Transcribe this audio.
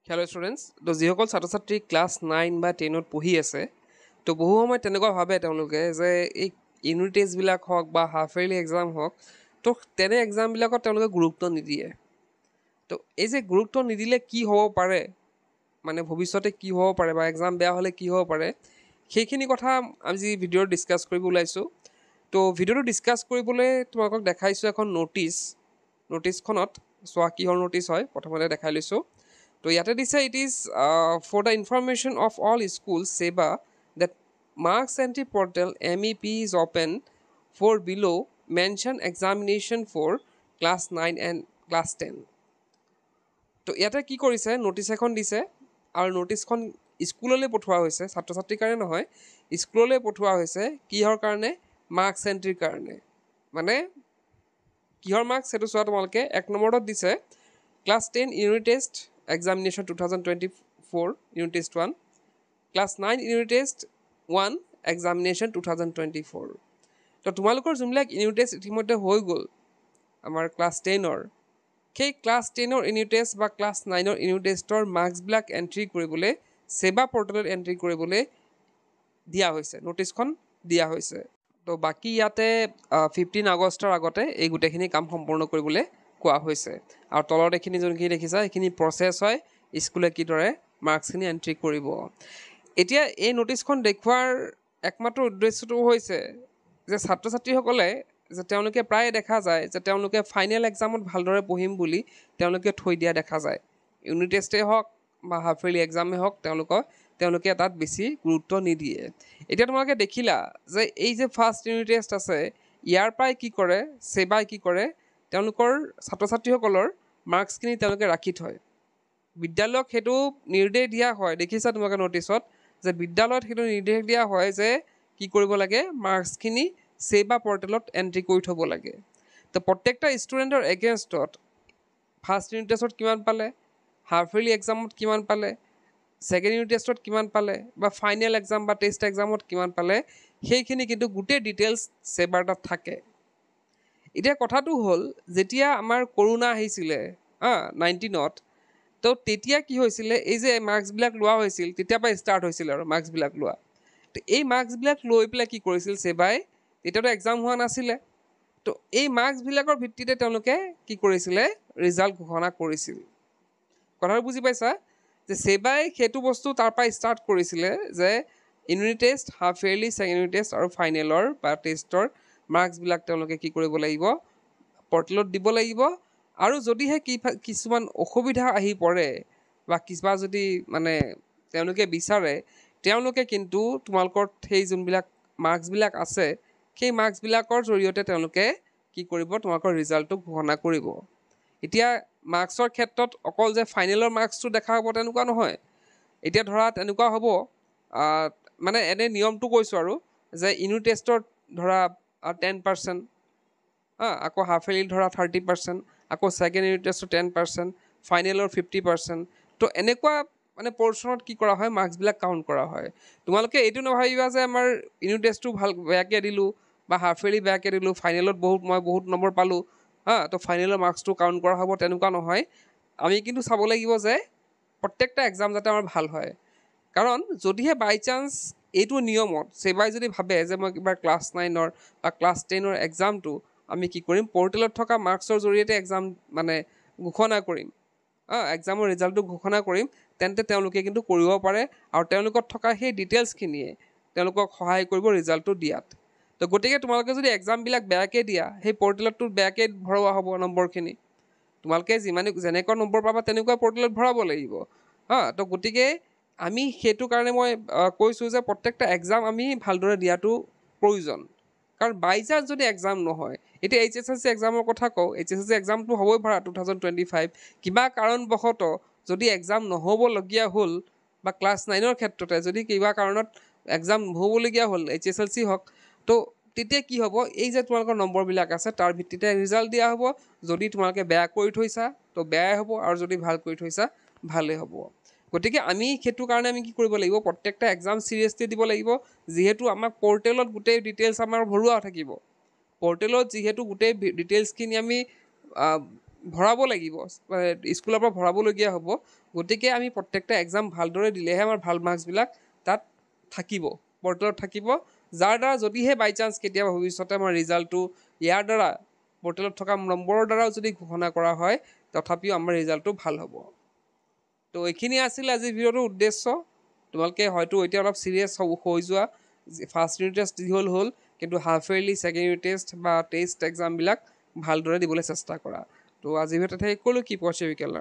Hello students, তো যিসকল ছাত্ৰ ছাত্ৰী ক্লাছ 9 বা 10ত পঢ়ি আছে তো বহু সময় তেনেকুৱা ভাবে তেওঁলোকে যে এই ইউনিট টেষ্টবিলাক হওক বা হাফ ইয়াৰলি এক্সাম হওক তো তেনে এক্সামবিলাকত তেওঁলোকে গুৰুত্ব নিদিয়ে তো এই যে গুৰুত্ব নিদিলে কি হ'ব পাৰে মানে ভৱিষ্যতে কি হ'ব পাৰে বা এক্সাম বেয়া হ'লে কি হ'ব পাৰে সেইখিনি কথা আজি ভিডিঅ'ত ডিছকাছ কৰিব ওলাইছোঁ তো ভিডিঅ'টো ডিছকাছ কৰিবলৈ তোমালোকক দেখাইছোঁ এখন ন'টিছখনত চোৱা কিহৰ ন'টিছ হয় প্ৰথমতে দেখাই লৈছোঁ তো ইয়াতে দিছে it is for the information of all school ছেবা that marks entry portal MEP is open for below' mention examination for class 9 and class 10 তো ইয়াতে কি কৰিছে ন'টিছ এখন দিছে আৰু ন'টিছখন স্কুললৈ পঠোৱা হৈছে ছাত্ৰ ছাত্ৰীৰ কাৰণে নহয় স্কুললৈ পঠোৱা হৈছে কিহৰ কাৰণে মাৰ্কছ এণ্ট্ৰিৰ কাৰণে মানে কিহৰ মাৰ্কছ সেইটো চোৱা তোমালোকে এক নম্বৰত দিছে class 10 unit test examination 2024 unit test 1 class 9 unit test 1 examination 2024 তো তোমালোকৰ যোনবিলাক ইউনিট টেষ্ট ইতিমধ্যে হৈ গ'ল আমাৰ ক্লাছ 10ৰ সেই ক্লাছ 10ৰ ইউনিট টেষ্ট বা ক্লাছ 9ৰ ইউনিট টেষ্টৰ মাৰ্কছবিলাক এণ্ট্ৰি কৰিবলৈ ছেবা পৰ্টেলত এণ্ট্ৰি কৰিবলৈ দিয়া হৈছে ন'টিছখন দিয়া হৈছে তো বাকী ইয়াতে 15 আগষ্টৰ আগতে এই গোটেইখিনি কাম সম্পূৰ্ণ কৰিবলৈ কোৱা হৈছে আৰু তলত এইখিনি যোনখিনি দেখিছা সেইখিনি প্ৰচেছ হয় স্কুলে কিদৰে মাৰ্কছখিনি এণ্ট্ৰি কৰিব এতিয়া এই ন'টিছখন দেখুওৱাৰ একমাত্ৰ উদ্দেশ্যটো হৈছে যে ছাত্ৰ ছাত্ৰীসকলে যে তেওঁলোকে প্ৰায় দেখা যায় যে তেওঁলোকে ফাইনেল এক্সামত ভালদৰে পঢ়িম বুলি তেওঁলোকে থৈ দিয়া দেখা যায় ইউনিট টেষ্টেই হওক বা হাফ ইয়াৰলি এক্সামেই হওক তেওঁলোকে তাত বেছি গুৰুত্ব নিদিয়ে এতিয়া তোমালোকে দেখিলা যে এই যে ফাৰ্ষ্ট ইউনিট টেষ্ট আছে ইয়াৰ পৰাই কি কৰে ছেবাই কি কৰে তেওঁলোকৰ ছাত্ৰ ছাত্ৰীসকলৰ মাৰ্কছখিনি তেওঁলোকে ৰাখি থয় বিদ্যালয়ক সেইটো নিৰ্দেশ দিয়া হয় দেখিছা তোমালোকে ন'টিছত যে বিদ্যালয়ত সেইটো নিৰ্দেশ দিয়া হয় যে কি কৰিব লাগে মাৰ্কছখিনি ছেবা পৰ্টেলত এণ্ট্ৰি কৰি থ'ব লাগে তো প্ৰত্যেকটা ষ্টুডেণ্টৰ এগেইনষ্টত ফাৰ্ষ্ট ইউনিট টেষ্টত কিমান পালে হাফ ইয়াৰলি এক্সামত কিমান পালে ছেকেণ্ড ইউনিট টেষ্টত কিমান পালে বা ফাইনেল এক্সাম বা টেষ্ট এক্সামত কিমান পালে সেইখিনি কিন্তু গোটেই ডিটেইলছ ছেবাৰ তাত থাকে এতিয়া কথাটো হ'ল যেতিয়া আমাৰ কৰোণা আহিছিলে 19ত তো তেতিয়া কি হৈছিলে এই যে মাৰ্কছবিলাক লোৱা হৈছিল তেতিয়াৰ পৰা ষ্টাৰ্ট হৈছিল আৰু মাৰ্কছবিলাক লোৱা তো এই মাৰ্কছবিলাক লৈ পেলাই কি কৰিছিল ছেবাই তেতিয়াতো এক্সাম হোৱা নাছিলে তো এই মাৰ্কছবিলাকৰ ভিত্তিতে তেওঁলোকে কি কৰিছিলে ৰিজাল্ট ঘোষণা কৰিছিল কথাটো বুজি পাইছা যে ছেবাই সেইটো বস্তু তাৰ পৰা ষ্টাৰ্ট কৰিছিলে যে unit test half yearly second unit test আৰু ফাইনেলৰ বা টেষ্টৰ মাৰ্কছবিলাক তেওঁলোকে কি কৰিব লাগিব পৰ্টেলত দিব লাগিব আৰু যদিহে কিছুমান অসুবিধা আহি পৰে বা কিবা যদি মানে তেওঁলোকে বিচাৰে তেওঁলোকে কিন্তু তোমালোকৰ সেই যোনবিলাক মাৰ্কছবিলাক আছে সেই মাৰ্কছবিলাকৰ জৰিয়তে তেওঁলোকে কি কৰিব তোমালোকৰ ৰিজাল্টটো ঘোষণা কৰিব এতিয়া মাৰ্কছৰ ক্ষেত্ৰত অকল যে ফাইনেলৰ মাৰ্কছটো দেখা হ'ব তেনেকুৱা নহয় এতিয়া ধৰা তেনেকুৱা হ'ব মানে এনে নিয়মটো কৈছোঁ আৰু যে ইউনিট টেষ্টত ধৰা 10% আকৌ হাফ ইয়াৰলি ধৰা 30% আকৌ ছেকেণ্ড ইউনিট টেষ্টত 10% ফাইনেলৰ 50% তো এনেকুৱা মানে পৰ্চনত কি কৰা হয় মাৰ্কছবিলাক কাউণ্ট কৰা হয় তোমালোকে এইটো নাভাবিবা যে আমাৰ ইউনিট টেষ্টটো ভাল বেয়াকৈ দিলোঁ বা হাফ ইয়াৰলি বেয়াকৈ দিলোঁ ফাইনেলত মই বহুত নম্বৰ পালোঁ তো ফাইনেলৰ মাৰ্কছটো কাউণ্ট কৰা হ'ব তেনেকুৱা নহয় আমি কিন্তু চাব লাগিব যে প্ৰত্যেকটা এক্সাম যাতে আমাৰ ভাল হয় কাৰণ যদিহে বাই চান্স এইটো নিয়মত ছেবাই যদি ভাবে যে মই কিবা ক্লাছ 9ৰ বা ক্লাছ 10ৰ এক্সামটো আমি কি কৰিম পৰ্টেলত থকা মাৰ্কছৰ জৰিয়তে এক্সাম মানে ঘোষণা কৰিম এক্সামৰ ৰিজাল্টটো ঘোষণা কৰিম তেন্তে তেওঁলোকে কিন্তু কৰিব পাৰে আৰু তেওঁলোকত থকা সেই ডিটেইলছখিনিয়ে তেওঁলোকক সহায় কৰিব ৰিজাল্টটো দিয়াত তো গতিকে তোমালোকে যদি এক্সামবিলাক বেয়াকৈ দিয়া সেই পৰ্টেলতটো বেয়াকৈ ভৰোৱা হ'ব নম্বৰখিনি তোমালোকে যেনেকুৱা নম্বৰ পাবা তেনেকুৱা পৰ্টেলত ভৰাব লাগিব তো গতিকে আমি সেইটো কাৰণে মই কৈছোঁ যে প্ৰত্যেকটা এক্সাম আমি ভালদৰে দিয়াটো প্ৰয়োজন কাৰণ বাই চান্স যদি এক্সাম নহয় এতিয়া HSLC এক্সামৰ কথা কওঁ HSLC এক্সামটো হ'বই পাৰা 2025 কিবা কাৰণবশতঃ যদি এক্সাম নহ'বলগীয়া হ'ল বা ক্লাছ 9ৰ ক্ষেত্ৰতে যদি কিবা কাৰণত এক্সাম নহ'বলগীয়া হ'ল HSLC হওক তো তেতিয়া কি হ'ব এই যে তোমালোকৰ নম্বৰবিলাক আছে তাৰ ভিত্তিতে ৰিজাল্ট দিয়া হ'ব যদি তোমালোকে বেয়া কৰি থৈছা তো বেয়াই হ'ব আৰু যদি ভাল কৰি থৈছা ভালেই হ'ব গতিকে আমি সেইটো কাৰণে আমি কি কৰিব লাগিব প্ৰত্যেকটা এক্সাম চিৰিয়াছলি দিব লাগিব যিহেতু আমাক পৰ্টেলত গোটেই ডিটেইলছ আমাৰ ভৰোৱা থাকিব পৰ্টেলত যিহেতু গোটেই ডিটেইলছখিনি আমি ভৰাব লাগিব, স্কুলৰ পৰা ভৰাবলগীয়া হ'ব। গতিকে আমি প্ৰত্যেকটা এক্সাম ভালদৰে দিলেহে আমাৰ ভাল মাৰ্কছবিলাক তাত থাকিব, পৰ্টেলত থাকিব, যাৰ দ্বাৰা যদিহে বাই চান্স কেতিয়াবা ভৱিষ্যতে আমাৰ ৰিজাল্টটো ইয়াৰ দ্বাৰা পৰ্টেলত থকা নম্বৰৰ দ্বাৰাও যদি ঘোষণা কৰা হয়, তথাপিও আমাৰ ৰিজাল্টটো ভাল হ'ব। তো এইখিনি আছিল আজিৰ ভিডিঅ'টোৰ উদ্দেশ্য। তোমালোকে হয়তো এতিয়া অলপ চিৰিয়াছ হৈ যোৱা, ফাৰ্ষ্ট ইউনিট টেষ্ট যি হ'ল, কিন্তু half yearly second unit test বা টেষ্ট এক্সামবিলাক ভালদৰে দিবলৈ চেষ্টা কৰা। তো আজিৰ ভিডিঅ'ত শেষ কৰিলোঁ। কিপ ৱাচিং উই কেন লাৰ্ণ।